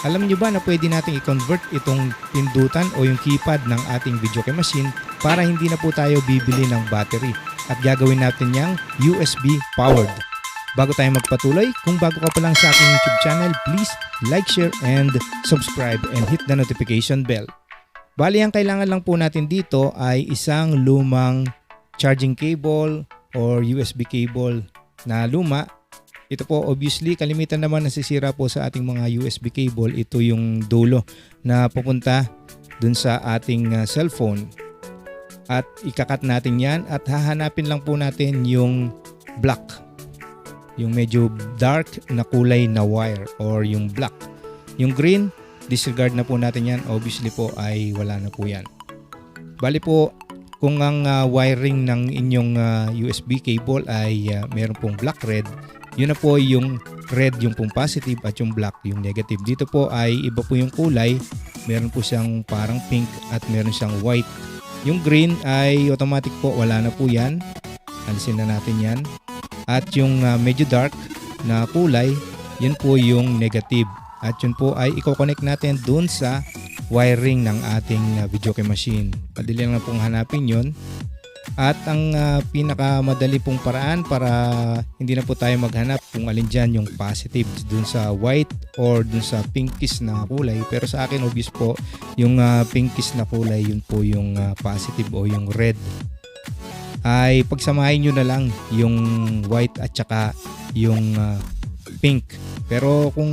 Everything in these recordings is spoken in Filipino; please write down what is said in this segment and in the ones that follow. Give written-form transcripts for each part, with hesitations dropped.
Alam nyo ba na pwede natin i-convert itong pindutan o yung keypad ng ating video game machine para hindi na po tayo bibili ng battery at gagawin natin yang USB powered. Bago tayo magpatuloy, kung bago ka pa lang sa aking YouTube channel, please like, share, and subscribe and hit the notification bell. Bali, ang kailangan lang po natin dito ay isang lumang charging cable or USB cable na luma. Ito po obviously kalimitan naman nasisira po sa ating mga USB cable. Ito yung dulo na pupunta dun sa ating cellphone. At ikakat natin yan at hahanapin lang po natin yung black. Yung medyo dark na kulay na wire or yung black. Yung green, disregard na po natin yan. Obviously po ay wala na po yan. Bali po kung ang wiring ng inyong USB cable ay meron pong black red, yun na po yung red yung pong positive at yung black yung negative. Dito po ay iba po yung kulay. Meron po siyang parang pink at meron siyang white. Yung green ay automatic po wala na po yan. Alisin na natin yan. At yung medyo dark na kulay, yun po yung negative. At yun po ay i-connect natin dun sa wiring ng ating video game machine. Madali lang pong hanapin yun. At ang pinakamadali pong paraan para hindi na po tayo maghanap kung alin dyan yung positive dun sa white or dun sa pinkish na kulay. Pero sa akin obvious po yung pinkish na kulay, yun po yung positive o yung red. Ay pagsamahin nyo na lang yung white at saka yung pink. Pero kung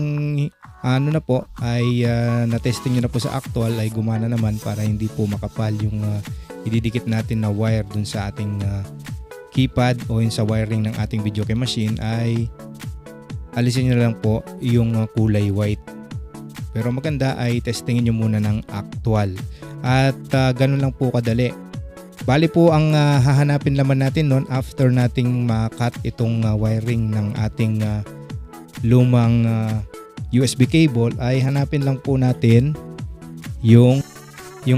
ano na po ay na-testing nyo na po sa actual ay gumana naman para hindi po makapal yung ididikit natin na wire dun sa ating keypad o yung sa wiring ng ating video game machine ay alisin nyo lang po yung kulay white. Pero maganda ay testingin nyo muna ng actual. At ganun lang po kadali. Bali po ang hahanapin naman natin nun after nating makat itong wiring ng ating lumang USB cable ay hanapin lang po natin yung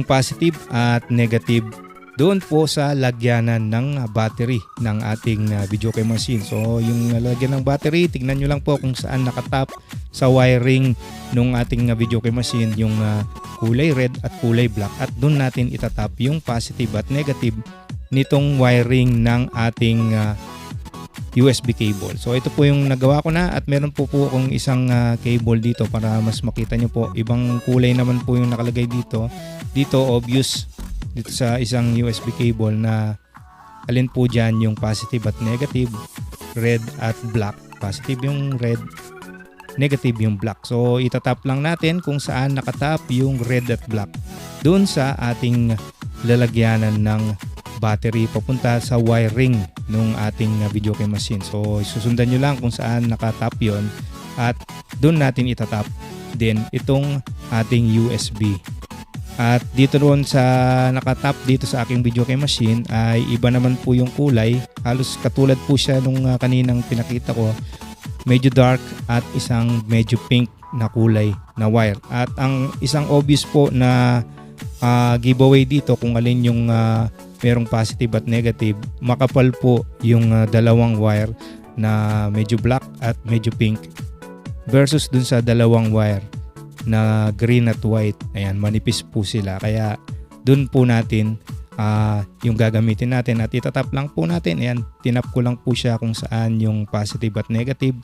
positive at negative doon po sa lagyanan ng battery ng ating video game machine. So yung lagyan ng battery, tignan nyo lang po kung saan nakatap sa wiring ng ating video game machine yung kulay red at kulay black at doon natin itatap yung positive at negative nitong wiring ng ating USB cable. So ito po yung nagawa ko na at meron po akong isang cable dito para mas makita nyo po. Ibang kulay naman po yung nakalagay dito. Dito obvious dito sa isang USB cable na alin po dyan yung positive at negative, red at black. Positive yung red, negative yung black. So itatap lang natin kung saan nakatap yung red at black doon sa ating lalagyanan ng battery papunta sa wiring ng ating video game machine. So susundan nyo lang kung saan nakatap yon at doon natin itatap din itong ating USB. At dito doon sa nakatap dito sa aking video game machine ay iba naman po yung kulay. Halos katulad po siya nung kaninang pinakita ko. Medyo dark at isang medyo pink na kulay na wire. At ang isang obvious po na giveaway dito kung alin yung merong positive at negative, makapal po yung dalawang wire na medyo black at medyo pink versus dun sa dalawang wire na green at white. Ayan, manipis po sila. Kaya dun po natin yung gagamitin natin at itatap lang po natin. Ayan, tinap ko lang po siya kung saan yung positive at negative.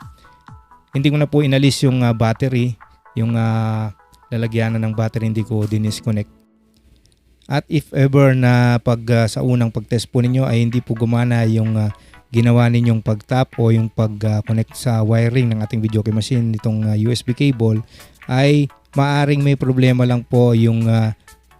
Hindi ko na po inalis yung battery, yung lalagyanan ng battery, hindi ko dinisconnect. At if ever na sa unang pagtest po ninyo ay hindi po gumana yung ginawa ninyong pagtap o yung pag-connect sa wiring ng ating video game machine nitong USB cable, ay maaring may problema lang po yung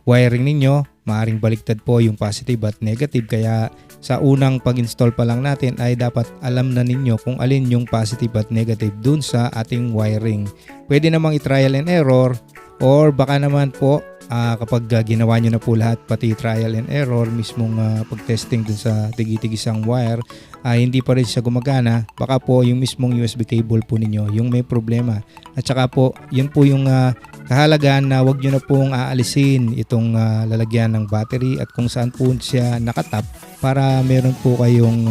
wiring ninyo. Maaring baliktad po yung positive at negative. Kaya sa unang pag-install pa lang natin ay dapat alam na ninyo kung alin yung positive at negative dun sa ating wiring. Pwede namang i-trial and error or baka naman po kapag ginawa nyo na po lahat pati trial and error mismong pag-testing dun sa tigi-tigisang wire hindi pa rin siya gumagana, baka po yung mismong USB cable po ninyo yung may problema. At saka po yun po yung kahalagaan na wag nyo na pong aalisin itong lalagyan ng battery at kung saan po siya nakatap para meron po kayong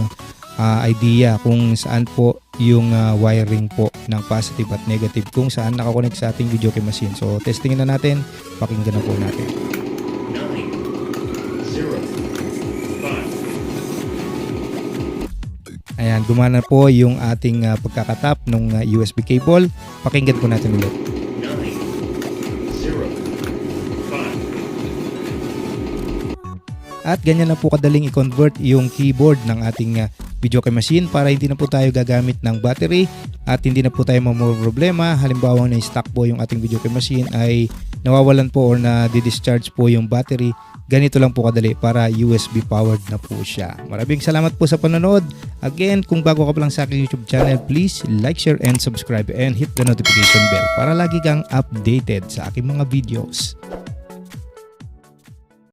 idea kung saan po yung wiring po ng positive at negative kung saan nakakonect sa ating video key machine. So testingin na natin, pakinggan na po natin. 9, 0, 5. Ayan, gumana po yung ating pagkakatap ng USB cable. Pakinggan po natin ulit. 9, 0, 5. At ganyan na po kadaling i-convert yung keyboard ng ating video key machine para hindi na po tayo gagamit ng battery at hindi na po tayo problema. Halimbawa na stock po yung ating video key machine ay nawawalan po or na-discharge po yung battery. Ganito lang po kadali para USB powered na po siya. Maraming salamat po sa panonood. Again, kung bago ka pa lang sa aking YouTube channel, please like, share, and subscribe and hit the notification bell para lagi kang updated sa aking mga videos.